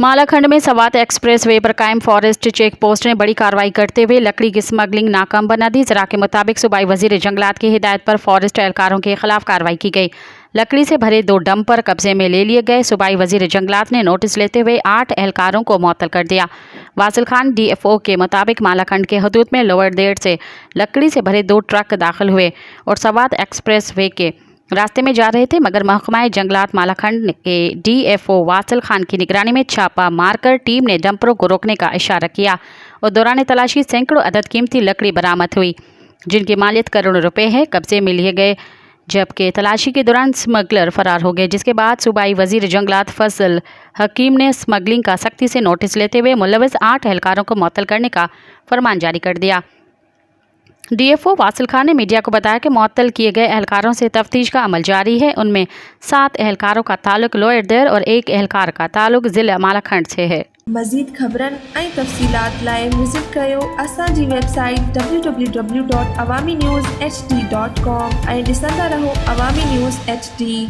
मालाखंड में Swat express way पर कायम फॉरेस्ट चेक पोस्ट ने बड़ी कार्रवाई करते हुए लकड़ी की स्मगलिंग नाकाम बना दी। जरा के मुताबिक सूबाई वजीर जंगलात की हिदायत पर फॉरेस्ट एहलकारों के खिलाफ कार्रवाई की गई। लकड़ी से भरे 2 डंपर कब्जे में ले लिए गए। सूबाई वजीर जंगलात ने नोटिस लेते हुए 8 एहलकारों को मुअत्तल कर दिया। वासिल खान DFO के मुताबिक मालाखंड के हदूद में लोअर देर से लकड़ी से भरे 2 ट्रक दाखिल हुए और सवात एक्सप्रेस वे के रास्ते में जा रहे थे, मगर महकमा जंगलात मालाखंड के DFO वासिल खान की निगरानी में छापा मारकर टीम ने डंपरों को रोकने का इशारा किया और दौरान तलाशी सैकड़ों अदद कीमती लकड़ी बरामद हुई, जिनकी मालियत करोड़ों रुपए है, कब्जे में लिए गए। जबकि तलाशी के दौरान स्मगलर फरार हो गए, जिसके बाद सूबाई वजीर जंगलात फजल हकीम ने स्मगलिंग का सख्ती से नोटिस लेते हुए मुलविस 8 एहलकारों को मुअत्तल करने का फरमान जारी कर दिया। DFO वासिल खान ने मीडिया को बताया कि मुअत्तल किए गए एहलकारों से तफ्तीश का अमल जारी है। उनमें 7 एहलकारों का ताल्लुक लोअर देर और 1 एहलकार का ताल्लुक ज़िला मालाखंड से है। मज़ीद ख़बरन ऐं तफ़सीलात लाइ विज़िट कयो असांजी वेबसाइट www.awamiNewsHD.com ऐं ॾिसंदा रहो अवामी न्यूज़ HD।